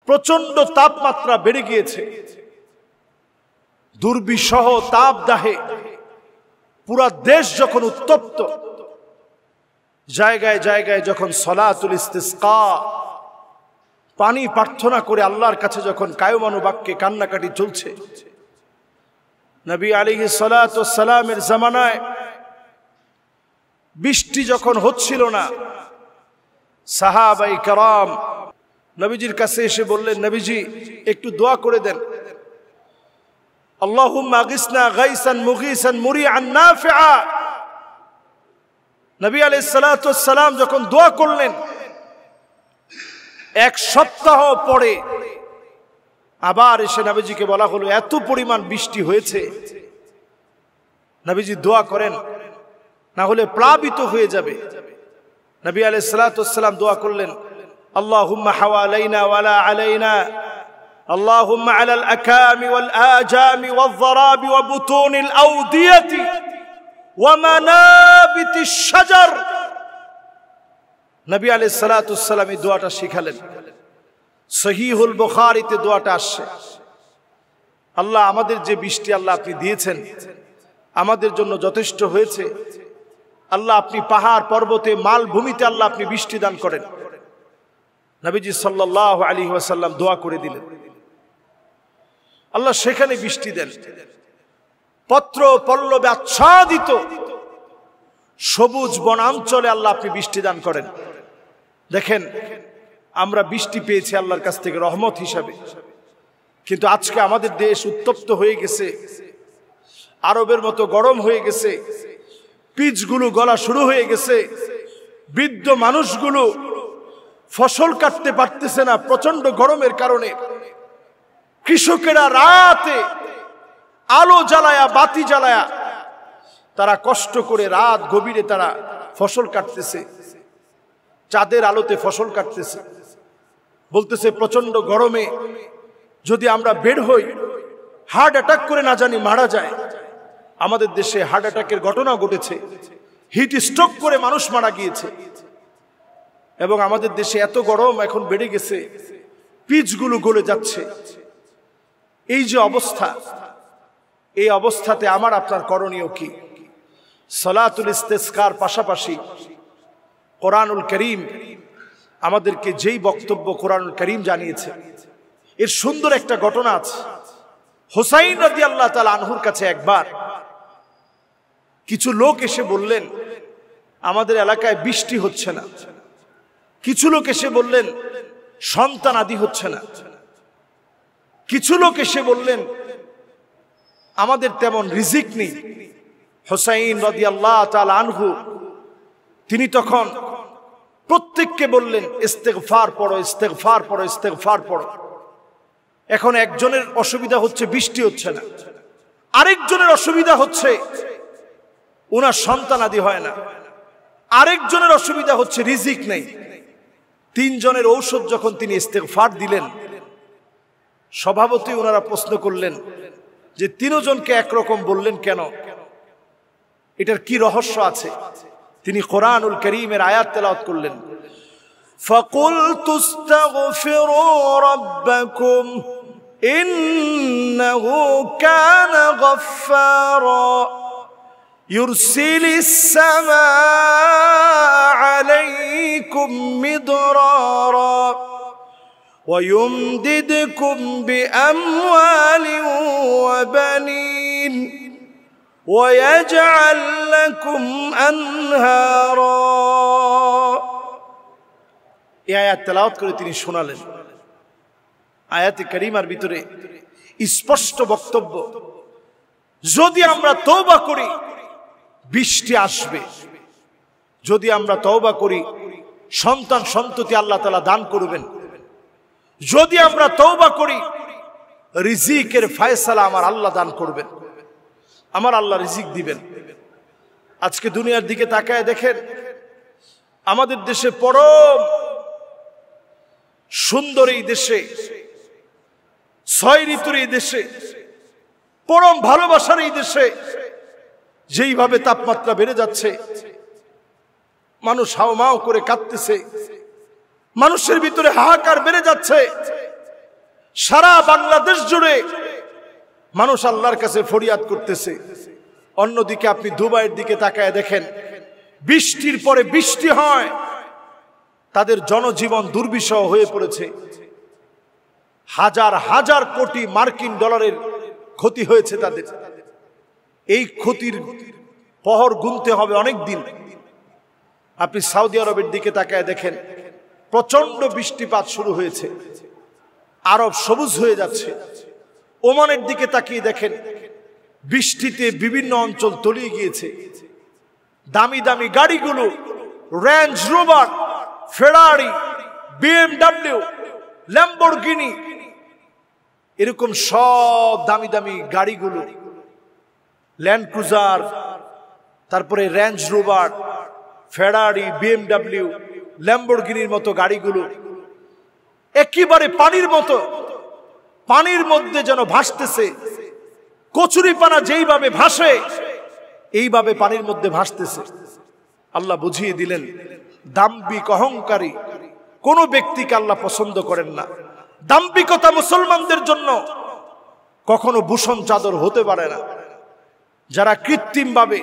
প্রচন্ড তাপমাত্রা বেড়ে গিয়েছে, দুর্বিষহ তাপদাহে পুরা দেশ যখন উত্তপ্ত, জায়গায় জায়গায় যখন সলাতুল ইস্তিসকা পানি প্রার্থনা করে আল্লাহর কাছে যখন কায়মানুবাক্যে কান্নাকাটি চলছে, নবী আলাইহিস সালাতু ওয়াস সালামের জামানায় বৃষ্টি যখন হচ্ছিল না, সাহাবায়ে কেরাম নবীজির কাছে এসে বললেন, নবীজি একটু দোয়া করে দেন, আল্লাহুম্মা আগিসনা গাইসান মুগীসান মুরিআন নাফিআ। নবী আলাইহিস সালাতু ওয়াস সালাম যখন দোয়া করলেন, এক সপ্তাহ পরে আবার এসে নবীজিকে বলা হলো এত পরিমাণ বৃষ্টি হয়েছে, নবীজি দোয়া করেন, না হলে প্লাবিত হয়ে যাবে। নবী আলাইহিস সালাতু ওয়াস সালাম দোয়া করলেন, আল্লাহুম্মা হাওয়ালাইনা ওয়ালা আলাইনা, আল্লাহুম্মা আলাল আকামি ওয়াল আজামি ওয়াল যারাবি ওয়া বুতুনিল আওদিয়াতি ওয়া মানাবিতিশ শাজার। নবী আলাইহিস সালাতু ওয়াস সালাম এই দোয়াটা শিখালেন। সহিহুল বুখারীতে দোয়াটা আসছে, আল্লাহ আমাদের যে বৃষ্টি আল্লাহ আপনি দিয়েছেন আমাদের জন্য যথেষ্ট হয়েছে। আল্লাহ আপনি পাহাড় পর্বতে মালভূমিতে আল্লাহ আপনি বৃষ্টি দান করেন। নবীজি সাল্লাল্লাহু আলাইহি ওয়াসাল্লাম দোয়া করে দিলেন, আল্লাহ সেখানে বৃষ্টি দেন। পত্র পল্লবে আচ্ছাদিত সবুজ বনাঞ্চলে আল্লাহ আপনি বৃষ্টি দান করেন। দেখেন, আমরা বৃষ্টি পেয়েছি আল্লাহর কাছ থেকে রহমত হিসাবে, কিন্তু আজকে আমাদের দেশ উত্তপ্ত হয়ে গেছে, আরবের মতো গরম হয়ে গেছে, পিচগুলো গলা শুরু হয়ে গেছে, বৃদ্ধ মানুষগুলো ফসল কাটতে পারতেছে না প্রচন্ড গরমের কারণে। কৃষকেরা রাতে আলো জ্বালায়া বাতি জ্বালায়া তারা কষ্ট করে রাত গভীরে তারা ফসল কাটতেছে, চাঁদের আলোতে ফসল কাটতেছে। বলতেছে প্রচন্ড গরমে যদি আমরা বের হই হার্ট অ্যাটাক করে না জানি মারা যায়। আমাদের দেশে হার্ট অ্যাটাকের ঘটনা ঘটেছে, হিট স্ট্রোক করে মানুষ মারা গিয়েছে। এবং আমাদের দেশে এত গরম এখন বেড়ে গেছে, পিচগুলো গলে যাচ্ছে। এই যে অবস্থা, এই অবস্থাতে আমার আপনার করণীয় কি? সালাতুল ইস্তিসকার পাশাপাশি কোরআনুল কারীম আমাদেরকে যেই বক্তব্য কোরআনুল কারীম জানিয়েছে, এর সুন্দর একটা ঘটনা আছে। হুসাইন রাদিয়াল্লাহু তাআলা আনহুর কাছে একবার কিছু লোক এসে বললেন, আমাদের এলাকায় বৃষ্টি হচ্ছে না। কিছু লোক এসে বললেন, সন্তান আদি হচ্ছে না। কিছু লোক এসে বললেন, আমাদের তেমন রিজিক নেই। হুসাইন রাদিয়াল্লাহু তাআলা আনহু তিনি তখন প্রত্যেককে বললেন, ইস্তিগফার পড়ো, ইস্তিগফার পড়ো, ইস্তিগফার পড়ো। এখন একজনের অসুবিধা হচ্ছে বৃষ্টি হচ্ছে না, আরেকজনের অসুবিধা হচ্ছে ওনার সন্তান আদি হয় না, আরেকজনের অসুবিধা হচ্ছে রিজিক নেই। তিনজনের ঔষধ যখন তিনি ইস্তিগফার দিলেন, স্বভাবতই ওনারা প্রশ্ন করলেন যে তিনজনকে একরকম বললেন কেন, এটার কি রহস্য আছে? তিনি কোরআনুল কারীমের আয়াত তেলাওয়াত করলেন, ফাকুলতুস্তাগফিরু রাব্বাকুম ইন্নাহু কানা গফফারা ইউরসিলিস সামাআ আলাইকুম মিদরারা ويمددكم بأموال وبنين ويجعل لكم أنهارا। এই আয়াত তেলাওয়াত করে তিনি শোনালেন। আয়াতে কারিমার ভিতরে স্পষ্ট বক্তব্য, যদি আমরা তওবা করি বৃষ্টি আসবে, যদি আমরা তওবা করি সন্তান সন্ততি আল্লাহ তাআলা দান করবেন, যদি আমরা তওবা করি রিজিকের ফয়সালা আমার আল্লাহ দান করবেন, আমার আল্লাহ রিজিক দিবেন। আজকে দুনিয়ার দিকে তাকায় দেখেন, আমাদের দেশে পরম সুন্দর এই দেশে, ছয় ঋতুর এই দেশে, পরম ভালোবাসার এই দেশে যেইভাবে তাপমাত্রা বেড়ে যাচ্ছে, মানুষ হাওমাও করে কাঁদতেছে, মানুষের ভিতরে হাহাকার বেড়ে যাচ্ছে। সারা বাংলাদেশ জুড়ে মানুষ আল্লাহর কাছে ফরিয়াদ করতেছে। অন্যদিকে আপনি দুবাইয়ের দিকে তাকায় দেখেন, বৃষ্টির পরে বৃষ্টি হয়, তাদের জনজীবন দুর্বিষহ হয়ে পড়েছে। হাজার হাজার কোটি মার্কিন ডলারের ক্ষতি হয়েছে তাদের। এই ক্ষতির পহর গুনতে হবে অনেক দিন। আপনি সৌদি আরবের দিকে তাকায় দেখেন, প্রচন্ড বৃষ্টিপাত শুরু হয়েছে, আরব সবুজ হয়ে যাচ্ছে। ওমানের দিকে তাকিয়ে দেখেন, বৃষ্টিতে বিভিন্ন অঞ্চল তলিয়ে গিয়েছে। দামি দামি গাড়িগুলো, রেঞ্জ রোভার, ফেরারি, বিএমডব্লিউ, ল্যাম্বরগিনি, এরকম সব দামি দামি গাড়িগুলো, ল্যান্ড ক্রুজার, তারপরে রেঞ্জ রোভার, ফেরারি, বিএমডব্লিউ, ল্যাম্বরগিনির মতো গাড়িগুলো একেবারে পানির মতো, পানির মধ্যে যেন ভাসতেছে। কচুরিপানা যেইভাবে ভাসে, এইভাবে পানির মধ্যে ভাসতেছে। আল্লাহ বুঝিয়ে দিলেন, দাম্ভিক অহংকারী কোন ব্যক্তিকে আল্লাহ পছন্দ করেন না। দাম্ভিকতা মুসলমানদের জন্য কখনো ভূষণ চাদর হতে পারে না। যারা কৃত্রিমভাবে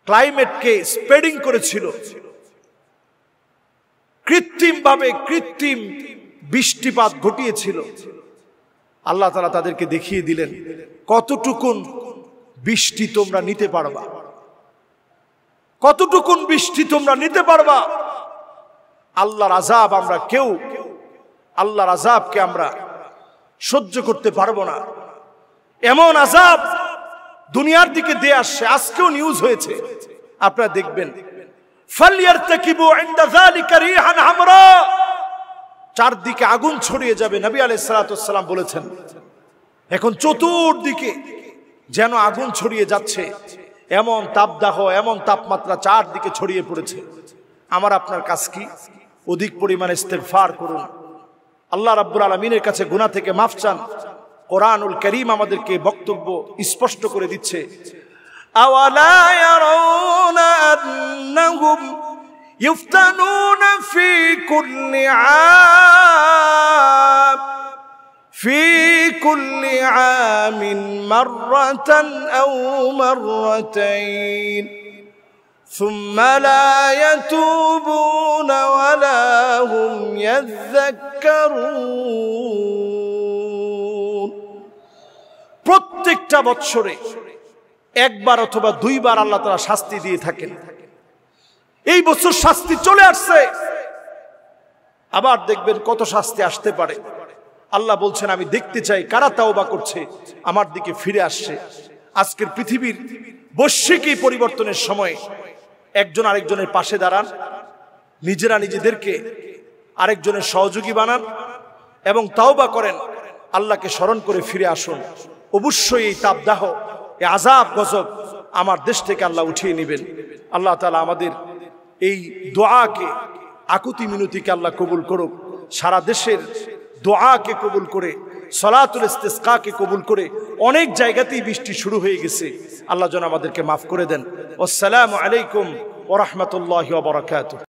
ক্লাইমেটকে স্প্রেডিং করেছিল, কৃত্রিমভাবে কৃত্রিম বৃষ্টিপাত ঘটিয়েছিল, আল্লাহ তাআলা তাদেরকে দেখিয়ে দিলেন কতটুকুন বৃষ্টি তোমরা নিতে পারবা, কতটুকুন বৃষ্টি তোমরা নিতে পারবা। আল্লাহর আযাব আমরা কেউ, আল্লাহর আযাবকে আমরা সহ্য করতে পারবো না। এমন আযাব দুনিয়ার দিকে দিয়ে আসছে, আজকেও নিউজ হয়েছে, আপনারা দেখবেন। ফালইয়ারতাকিবু ইনদা যালিকা রিহান হামরা, চারদিকে আগুন ছড়িয়ে যাবে। নবী আলাইহিস সালাতু ওয়াস সালাম বলেছেন, এখন চতুর্দিকে যেন আগুন ছড়িয়ে যাচ্ছে, এমন তাপদাহ, এমন তাপমাত্রা চারদিকে ছড়িয়ে পড়েছে। আমার আপনার কাজ কি? অধিক পরিমাণে ইস্তেগফার করুন, আল্লাহ রাব্বুল আলামিনের কাছে গুনাহ থেকে মাফ চান। কোরআনুল কারীম আমাদেরকে বক্তব্য স্পষ্ট করে দিচ্ছে, আওয়ালা ইয়ারাউনা আন্নাহুম ইফতানুনা ফি কুল্লি আম মাররাতান আও মাররাতাইন সুম্মা লা ইয়াতুবুনা ওয়া লা হুম ইয়াযাক্কারুন। প্রত্যেকটা বৎসরে একবার অথবা দুইবার আল্লাহ তাআলা শাস্তি দিয়ে থাকেন। এই বছর শাস্তি চলে আসছে, আবার দেখবেন কত শাস্তি আসতে পারে। আল্লাহ বলছেন, আমি দেখতে চাই কারা তাওবা করছে, আমার দিকে ফিরে আসছে। আজকের পৃথিবীর বৈশ্বিক এই পরিবর্তনের সময় একজন আরেকজনের পাশে দাঁড়ান, নিজেরা নিজেদেরকে আরেকজনের সহযোগী বানান এবং তাওবা করেন, আল্লাহকে স্মরণ করে ফিরে আসুন। অবশ্যই এই তাপদাহ, এই আযাব গজব আমার দেশ থেকে আল্লাহ উঠিয়ে নেবেন। আল্লাহ তাআলা আমাদের এই দোয়াকে, আকুতি মিনতিকে আল্লাহ কবুল করুক। সারা দেশের দোয়াকে কবুল করে, সালাতুল ইস্তিসকাকে কবুল করে, অনেক জায়গাতেই বৃষ্টি শুরু হয়ে গেছে। আল্লাহ যেন আমাদেরকে মাফ করে দেন। আসসালামু আলাইকুম ওয়া রাহমাতুল্লাহি ওয়া বারাকাতুহু।